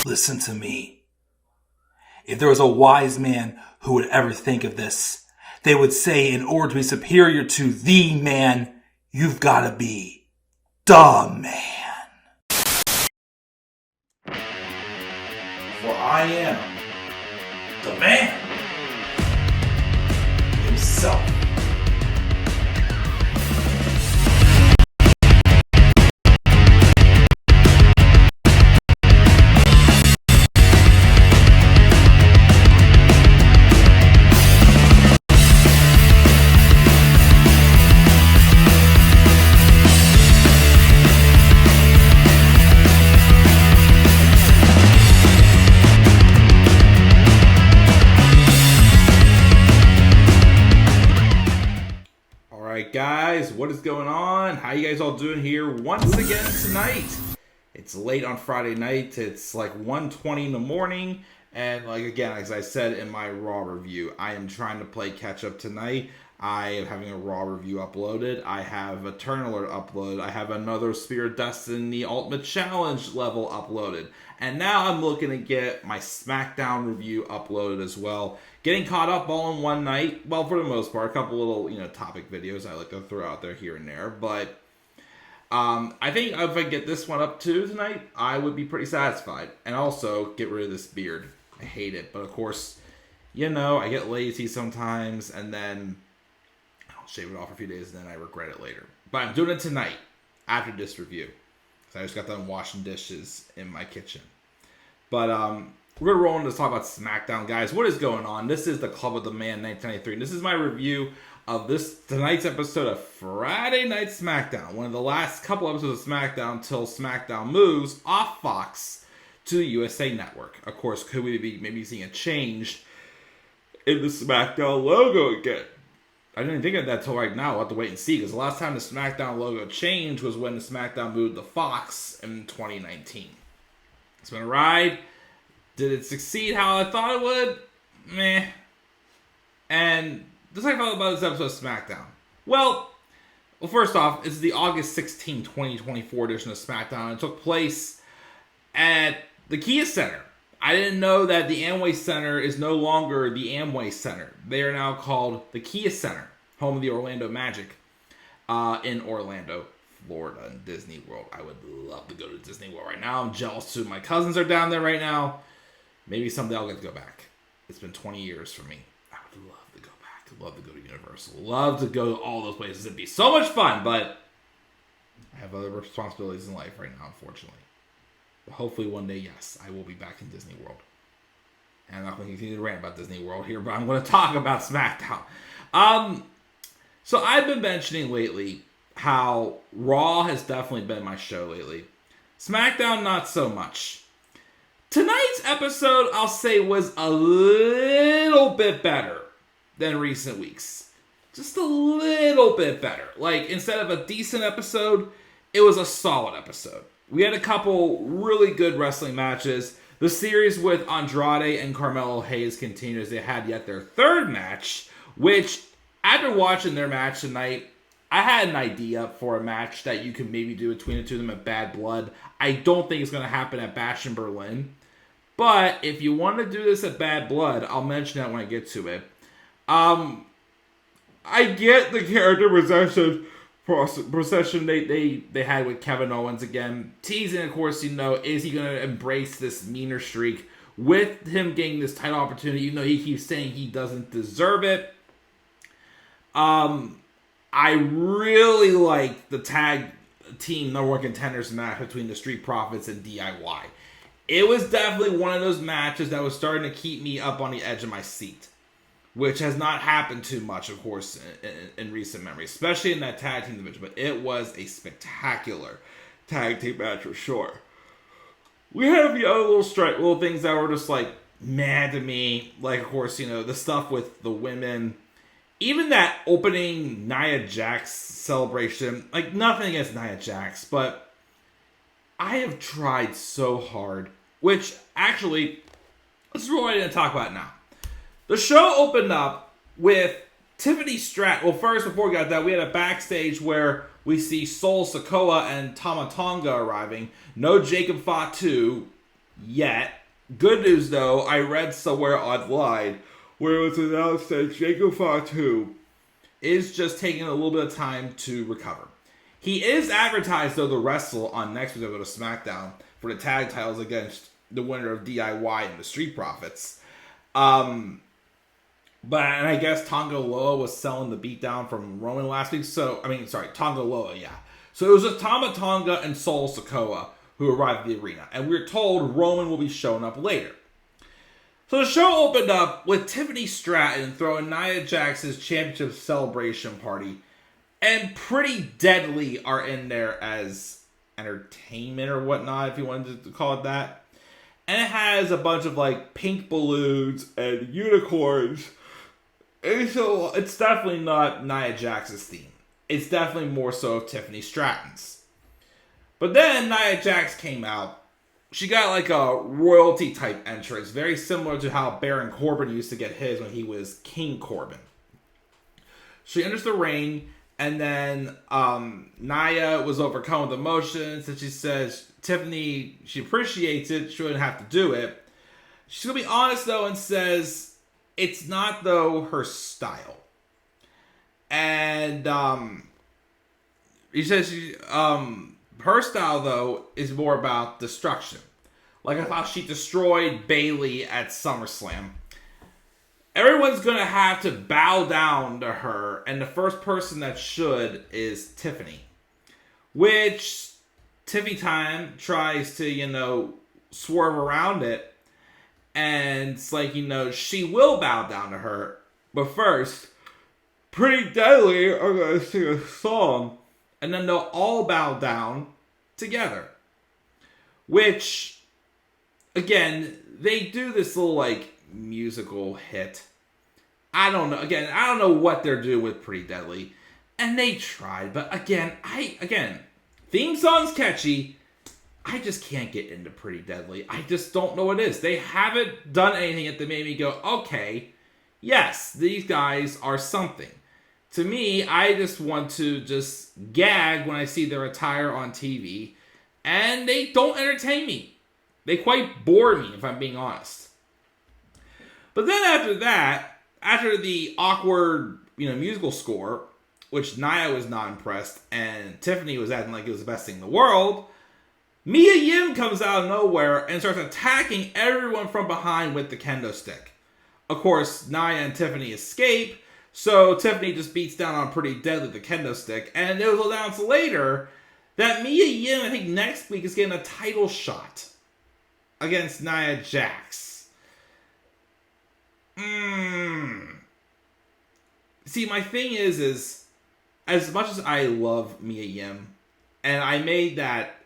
Listen to me. If there was a wise man who would ever think of this, they would say in order to be superior to the man, you've got to be the man. For I am the man himself. Guys, what is going on? How you guys all doing here once again tonight? It's late on Friday night. It's like 1:20 in the morning, and like again, as I said in my Raw review, I am trying to play catch up tonight. I am having a Raw review uploaded. I have a Turn Alert uploaded. I have another Spirit Destiny Ultimate Challenge level uploaded. And now I'm looking to get my SmackDown review uploaded as well. Getting caught up all in one night. Well, for the most part, a couple little, topic videos I like to throw out there here and there. But I think if I get this one up too tonight, I would be pretty satisfied. And also, get rid of this beard. I hate it. But of course, I get lazy sometimes, and then I'll shave it off for a few days, and then I regret it later. But I'm doing it tonight, after this review. So I just got done washing dishes in my kitchen. But we're going to roll into talk about SmackDown, guys. What is going on? This is the Club of the Man 1993. And this is my review of tonight's episode of Friday Night SmackDown. One of the last couple episodes of SmackDown till SmackDown moves off Fox to the USA Network. Of course, could we be maybe seeing a change in the SmackDown logo again? I didn't think of that till right now. We'll have to wait and see, because the last time the SmackDown logo changed was when the SmackDown moved to Fox in 2019. It's been a ride. Did it succeed how I thought it would? Meh. And just like I thought about this episode of SmackDown. Well, first off, it's the August 16, 2024 edition of SmackDown. It took place at the Kia Center. I didn't know that the Amway Center is no longer the Amway Center. They are now called the Kia Center, home of the Orlando Magic, in Orlando, Florida, in Disney World. I would love to go to Disney World right now. I'm jealous too. My cousins are down there right now. Maybe someday I'll get to go back. It's been 20 years for me. I would love to go back. I'd love to go to Universal. Love to go to all those places. It'd be so much fun, but I have other responsibilities in life right now, unfortunately. Hopefully one day, yes, I will be back in Disney World. And I'm not going to continue to rant about Disney World here, but I'm going to talk about SmackDown. So I've been mentioning lately how Raw has definitely been my show lately. SmackDown, not so much. Tonight's episode, I'll say, was a little bit better than recent weeks. Just a little bit better. Like, instead of a decent episode, it was a solid episode. We had a couple really good wrestling matches. The series with Andrade and Carmelo Hayes continued as they had yet their third match, which, after watching their match tonight, I had an idea for a match that you could maybe do between the two of them at Bad Blood. I don't think it's going to happen at Bash in Berlin. But if you want to do this at Bad Blood, I'll mention that when I get to it. I get the character procession they had with Kevin Owens again. Teasing, of course, is he going to embrace this meaner streak with him getting this title opportunity, even though he keeps saying he doesn't deserve it. I really like the tag team number one contenders match between the Street Profits and DIY. It was definitely one of those matches that was starting to keep me up on the edge of my seat, which has not happened too much, of course, in recent memory, especially in that tag team division. But it was a spectacular tag team match for sure. We had a few other little things that were just like mad to me, like of course the stuff with the women, even that opening Nia Jax celebration. Like nothing against Nia Jax, but I have tried so hard. Which actually, let's roll right in and talk about it now. The show opened up with TiffanyStratton. Well, first, before we got that, we had a backstage where we see Sikoa and Tama Tonga arriving. No Jacob Fatu. yet. Good news, though, I read somewhere online where it was announced that Jacob Fatu is just taking a little bit of time to recover. He is advertised, though, to wrestle on next week's episode of SmackDown for the tag titles against the winner of DIY and the Street Profits. And I guess Tonga Loa was selling the beatdown from Roman last week. Tonga Loa, yeah. So it was just Tama Tonga and Sol Sikoa who arrived at the arena. And we're told Roman will be showing up later. So the show opened up with Tiffany Stratton throwing Nia Jax's championship celebration party. And Pretty Deadly are in there as entertainment or whatnot, if you wanted to call it that. And it has a bunch of like pink balloons and unicorns. And so it's definitely not Nia Jax's theme. It's definitely more so of Tiffany Stratton's. But then Nia Jax came out. She got like a royalty type entrance, very similar to how Baron Corbin used to get his when he was King Corbin. She enters the ring, and then Nia was overcome with emotions, and she says Tiffany, she appreciates it, she wouldn't have to do it. She's going to be honest, though, and says it's not, though, her style. And he says her style, though, is more about destruction. Like I thought she destroyed Bayley at SummerSlam. Everyone's going to have to bow down to her, and the first person that should is Tiffany. Which Tiffany Time tries to, swerve around it. And it's like, she will bow down to her. But first, Pretty Deadly are going to sing a song. And then they'll all bow down together. Which, again, they do this little, musical hit. I don't know. Again, I don't know what they're doing with Pretty Deadly. And they tried. But again, theme song's catchy. I just can't get into Pretty Deadly. I just don't know what it is. They haven't done anything that made me go, okay, yes, these guys are something. To me, I just want to just gag when I see their attire on TV. And they don't entertain me. They quite bore me, if I'm being honest. But then after that, after the awkward, musical score, which Nia was not impressed, and Tiffany was acting like it was the best thing in the world, Mia Yim comes out of nowhere and starts attacking everyone from behind with the kendo stick. Of course, Nia and Tiffany escape, so Tiffany just beats down on Pretty Deadly with the kendo stick, and it was announced later that Mia Yim, I think next week, is getting a title shot against Nia Jax. See, my thing is as much as I love Mia Yim, and I made that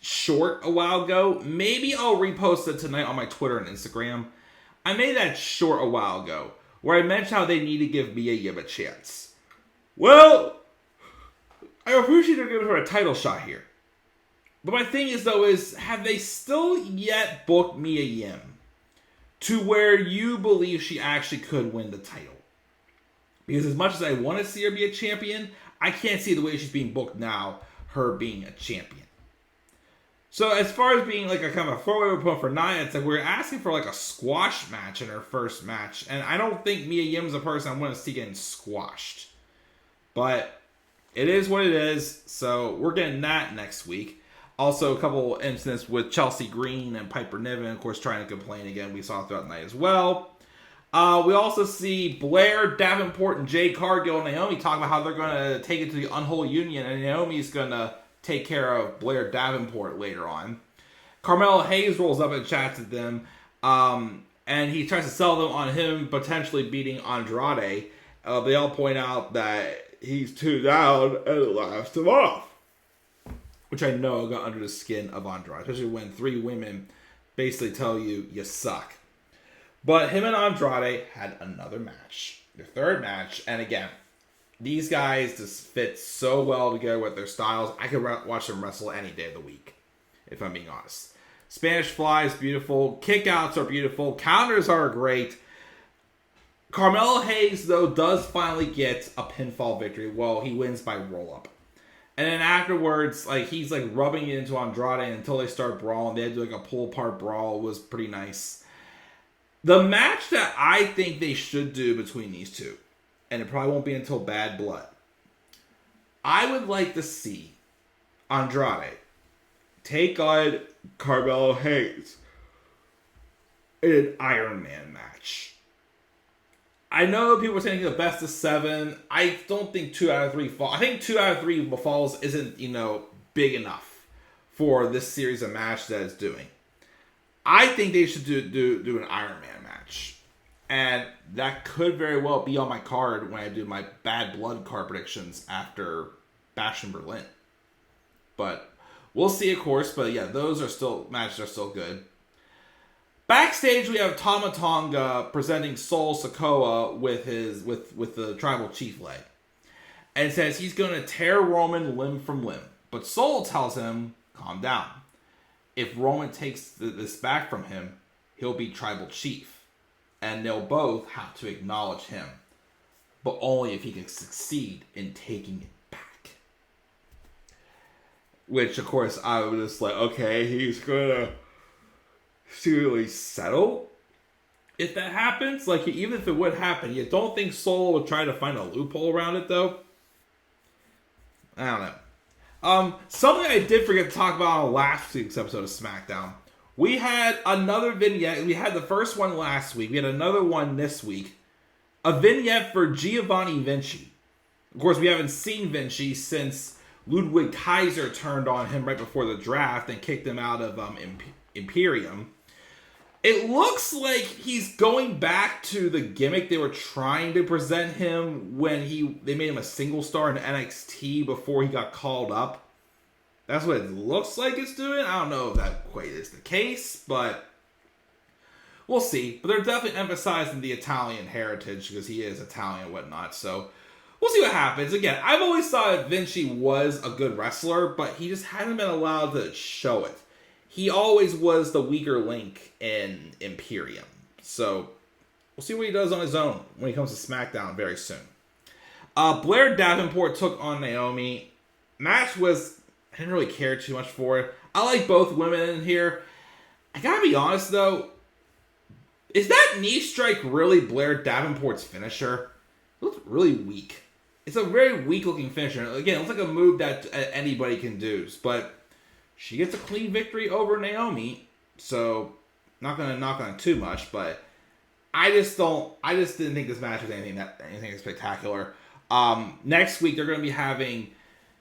short a while ago. Maybe I'll repost it tonight on my Twitter and Instagram. I made that short a while ago where I mentioned how they need to give Mia Yim a chance. Well, I appreciate they're giving her a title shot here. But my thing is, though, have they still yet booked Mia Yim to where you believe she actually could win the title? Because as much as I want to see her be a champion, I can't see the way she's being booked now, her being a champion. So as far as being like a kind of a throwaway opponent for Nia, it's like we're asking for like a squash match in her first match. And I don't think Mia Yim's a person I want to see getting squashed. But it is what it is. So we're getting that next week. Also, a couple incidents with Chelsea Green and Piper Niven, of course, trying to complain again. We saw throughout the night as well. We also see Blair, Davenport, and Jade Cargill and Naomi talk about how they're going to take it to the Unholy Union, and Naomi's going to take care of Blair Davenport later on. Carmelo Hayes rolls up and chats at them, and he tries to sell them on him potentially beating Andrade. They all point out that he's too down and it laughs him off. Which I know got under the skin of Andrade, especially when 3 women basically tell you suck. But him and Andrade had another match, their third match, and again, these guys just fit so well together with their styles. I could watch them wrestle any day of the week, if I'm being honest. Spanish Fly is beautiful, kickouts are beautiful, counters are great. Carmelo Hayes, though, does finally get a pinfall victory. Well, he wins by roll-up. And then afterwards, like, he's like rubbing it into Andrade until they start brawling. They had to do like a pull apart brawl. It was pretty nice. The match that I think they should do between these two, and it probably won't be until Bad Blood, I would like to see Andrade take on Carmelo Hayes in an Iron Man match. I know people are saying the best of 7. I don't think 2 out of 3 falls. I think 2 out of 3 falls isn't, big enough for this series of match that it's doing. I think they should do an Iron Man match. And that could very well be on my card when I do my Bad Blood card predictions after Bash in Berlin. But we'll see, of course. But yeah, matches are still good. Backstage, we have Tama Tonga presenting Sol Sikoa with the tribal chief leg, and says he's going to tear Roman limb from limb. But Sol tells him, calm down. If Roman takes this back from him, he'll be tribal chief, and they'll both have to acknowledge him, but only if he can succeed in taking it back. Which, of course, I was just like, okay, he's going to seriously settle if that happens. Like, even if it would happen, you don't think Sol would try to find a loophole around it, though? I don't know. Something I did forget to talk about on last week's episode of SmackDown. We had another vignette. We had the first one last week. We had another one this week. A vignette for Giovanni Vinci. Of course, we haven't seen Vinci since Ludwig Kaiser turned on him right before the draft and kicked him out of Imperium. It looks like he's going back to the gimmick they were trying to present him when they made him a single star in NXT before he got called up. That's what it looks like it's doing. I don't know if that quite is the case, but we'll see. But they're definitely emphasizing the Italian heritage because he is Italian and whatnot. So we'll see what happens. Again, I've always thought Vinci was a good wrestler, but he just hasn't been allowed to show it. He always was the weaker link in Imperium. So we'll see what he does on his own when he comes to SmackDown very soon. Blair Davenport took on Naomi. Match was, I didn't really care too much for it. I like both women in here. I gotta be honest though, is that knee strike really Blair Davenport's finisher? It looks really weak. It's a very weak looking finisher. Again, it looks like a move that anybody can do, but she gets a clean victory over Naomi, so not gonna knock on it too much, but I just didn't think this match was anything spectacular. Next week they're gonna be having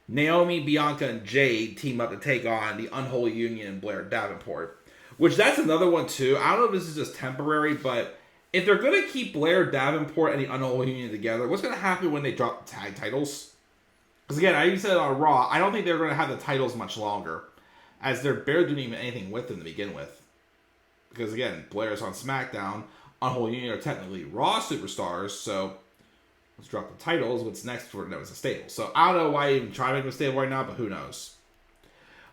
Naomi, Bianca, and Jade team up to take on the Unholy Union and Blair Davenport, which that's another one too. I don't know if this is just temporary, but if they're gonna keep Blair Davenport and the Unholy Union together, what's gonna happen when they drop the tag titles? Because again, I even said it on Raw, I don't think they're gonna have the titles much longer, as they're barely doing even anything with them to begin with. Because again, Blair's on SmackDown, Unholy Union are technically Raw superstars, so let's drop the titles. What's next for them as a stable? So I don't know why I even try to make them a stable right now, but who knows?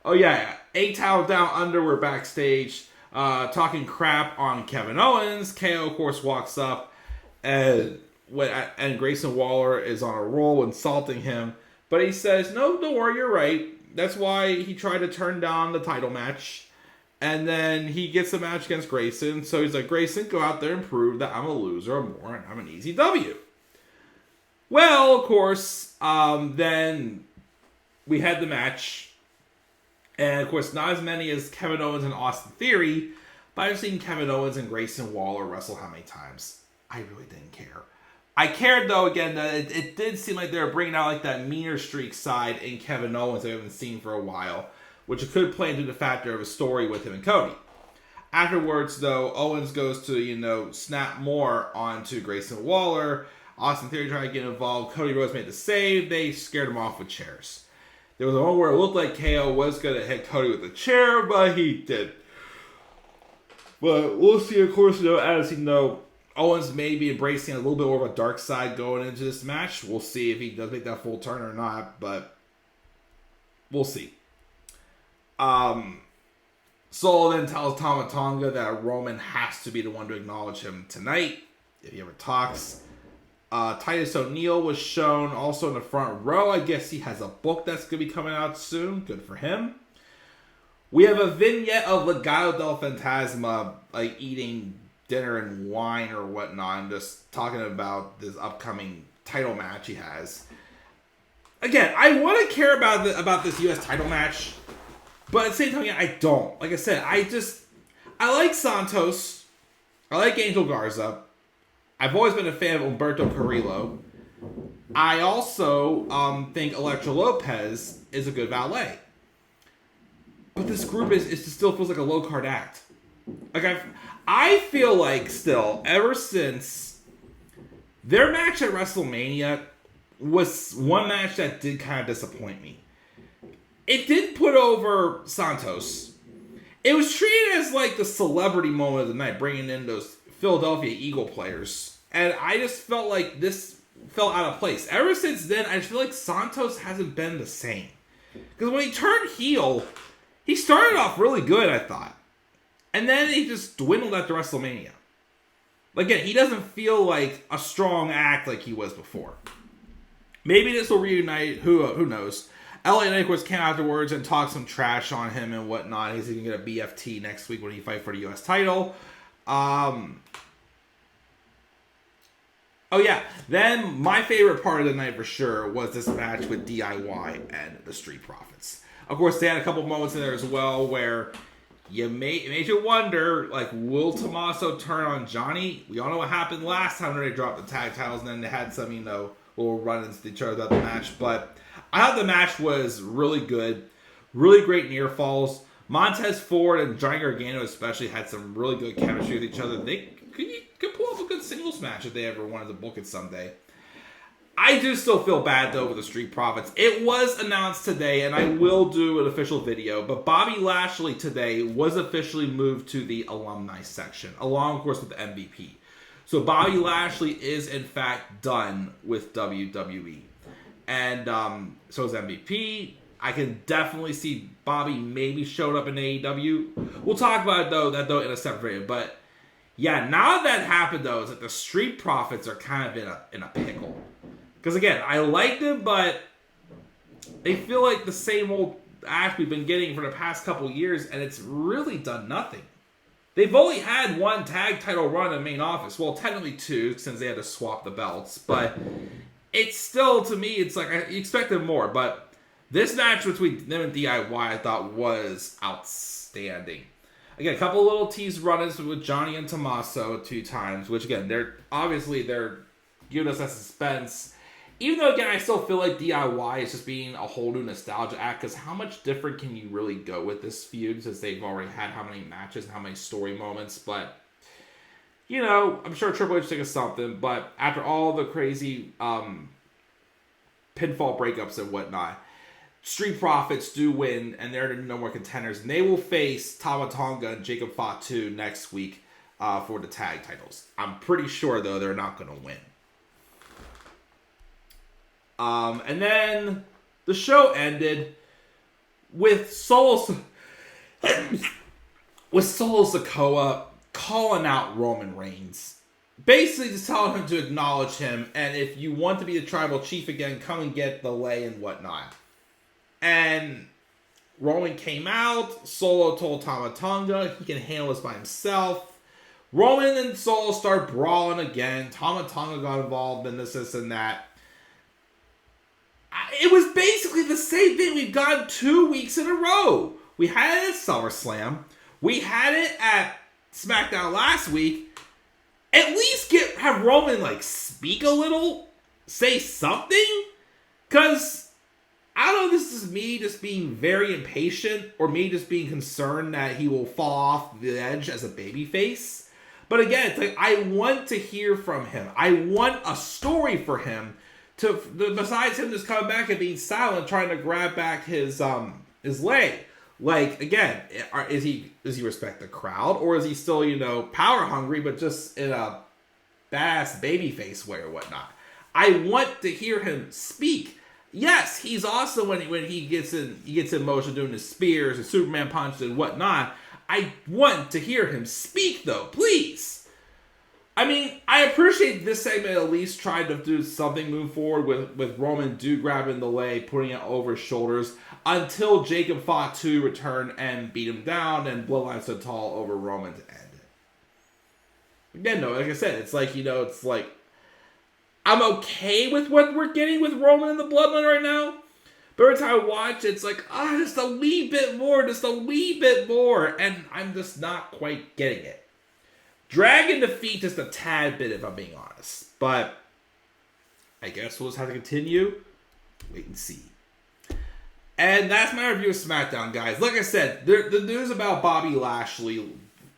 Oh yeah, ATownDownUnder, we're backstage talking crap on Kevin Owens. KO, of course, walks up, and Grayson Waller is on a roll insulting him. But he says, no, don't worry, you're right. That's why he tried to turn down the title match. And then he gets a match against Grayson. So he's like, Grayson, go out there and prove that I'm a loser or more and I'm an easy W. Well, of course, then we had the match. And, of course, not as many as Kevin Owens and Austin Theory. But I've seen Kevin Owens and Grayson Waller wrestle how many times? I really didn't care. I cared, though, again, that it did seem like they were bringing out like that meaner streak side in Kevin Owens I haven't seen for a while, which could play into the factor of a story with him and Cody. Afterwards, though, Owens goes to, snap more onto Grayson Waller. Austin Theory trying to get involved. Cody Rhodes made the save. They scared him off with chairs. There was a moment where it looked like KO was going to hit Cody with a chair, but he did. But we'll see, of course, as Owens may be embracing a little bit more of a dark side going into this match. We'll see if he does make that full turn or not, but we'll see. Sol then tells Tama Tonga that Roman has to be the one to acknowledge him tonight if he ever talks. Titus O'Neil was shown also in the front row. I guess he has a book that's going to be coming out soon. Good for him. We have a vignette of Legado del Fantasma, like eating dinner and wine or whatnot, and just talking about this upcoming title match he has. Again, I want to care about this U.S. title match, but at the same time, I don't. Like I said, I like Santos. I like Angel Garza. I've always been a fan of Humberto Carrillo. I also think Elektra Lopez is a good valet. But this group is still feels like a low card act. Like I feel like still, ever since their match at WrestleMania was one match that did kind of disappoint me. It did put over Santos. It was treated as like the celebrity moment of the night, bringing in those Philadelphia Eagle players. And I just felt like this fell out of place. Ever since then, I just feel like Santos hasn't been the same. Because when he turned heel, he started off really good, I thought. And then he just dwindled after WrestleMania. Again, he doesn't feel like a strong act like he was before. Maybe this will reunite, who knows. LA Knight, of course, came afterwards and talked some trash on him and whatnot. He's going to get a BFT next week when he fights for the U.S. title. Oh, yeah. Then my favorite part of the night for sure was this match with DIY and the Street Profits. Of course, they had a couple moments in there as well where it made you wonder, like, will Tommaso turn on Johnny? We all know what happened last time when they dropped the tag titles and then they had some, little run-ins to each other throughout the match. But I thought the match was really good. Really great near falls. Montez Ford and Johnny Gargano especially had some really good chemistry with each other. They could pull up a good singles match if they ever wanted to book it someday. I do still feel bad, though, with the Street Profits. It was announced today, and I will do an official video, but Bobby Lashley today was officially moved to the alumni section, along, of course, with the MVP. So Bobby Lashley is, in fact, done with WWE. And so is MVP. I can definitely see Bobby maybe showed up in AEW. We'll talk about it, though, in a separate video. But, yeah, now that happened, though, is that the Street Profits are kind of in a pickle. Because, again, I like them, but they feel like the same old act we've been getting for the past couple years, and it's really done nothing. They've only had one tag title run in main office. Well, technically two, since they had to swap the belts. But it's still, to me, it's like I expected more. But this match between them and DIY, I thought, was outstanding. Again, a couple of little tease run-ins with Johnny and Tommaso 2 times, which, again, they're giving us that suspense. Even though, again, I still feel like DIY is just being a whole new nostalgia act, because how much different can you really go with this feud, since they've already had how many matches and how many story moments, but, I'm sure Triple H thinks of something, but after all the crazy pinfall breakups and whatnot, Street Profits do win, and they're no more contenders, and they will face Tama Tonga and Jacob Fatu next week for the tag titles. I'm pretty sure, though, they're not going to win. And then the show ended with Solo Sikoa calling out Roman Reigns. Basically just telling him to acknowledge him, and if you want to be the tribal chief again, come and get the lei and whatnot. And Roman came out. Solo told Tama Tonga he can handle this by himself. Roman and Solo start brawling again. Tama Tonga got involved in this and that. It was basically the same thing we've gotten 2 weeks in a row. We had it at SummerSlam. We had it at SmackDown last week. At least have Roman speak a little, say something. Because I don't know if this is me just being very impatient or me just being concerned that he will fall off the edge as a babyface. But again, it's like I want to hear from him. I want a story for him. Besides him just coming back and being silent, trying to grab back his leg. Again, does he respect the crowd, or is he still, power hungry, but just in a badass babyface way or whatnot? I want to hear him speak. Yes, he's awesome when he gets in motion doing his spears and Superman punches and whatnot. I want to hear him speak, though, please. I mean, I appreciate this segment at least tried to do something move forward with Roman grabbing the leg, putting it over his shoulders, until Jacob Fatu returned and beat him down, and Bloodline stood tall over Roman to end it. Again, though, like I said, it's like, it's like, I'm okay with what we're getting with Roman and the Bloodline right now, but every time I watch, it's like, just a wee bit more, and I'm just not quite getting it. Dragon defeat just a tad bit, if I'm being honest. But I guess we'll just have to continue. Wait and see. And that's my review of SmackDown, guys. Like I said, the news about Bobby Lashley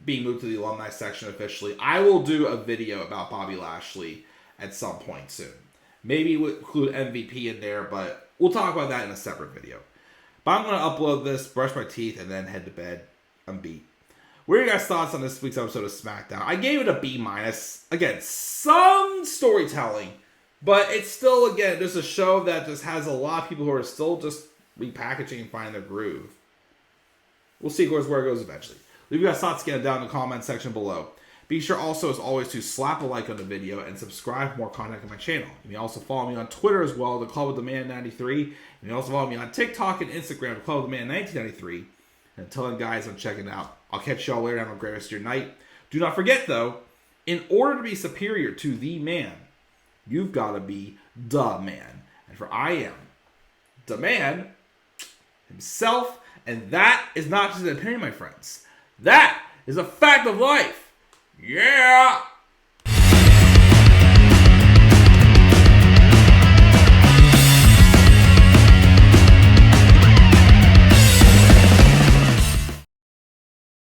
being moved to the alumni section officially, I will do a video about Bobby Lashley at some point soon. Maybe we'll include MVP in there, but we'll talk about that in a separate video. But I'm going to upload this, brush my teeth, and then head to bed. I'm beat. What are your guys' thoughts on this week's episode of SmackDown? I gave it a B-. Again, some storytelling, but it's still, again, just a show that just has a lot of people who are still just repackaging and finding their groove. We'll see where it goes eventually. Leave your guys' thoughts again down in the comment section below. Be sure also, as always, to slap a like on the video and subscribe for more content on my channel. You may also follow me on Twitter as well, the Club of the Man 93. You may also follow me on TikTok and Instagram, the Club of the Man 1993. And until then, guys, I'm checking out. I'll catch y'all later. Have a great rest of your night. Do not forget, though, in order to be superior to the man, you've got to be the man. And for I am the man himself. And that is not just an opinion, my friends. That is a fact of life.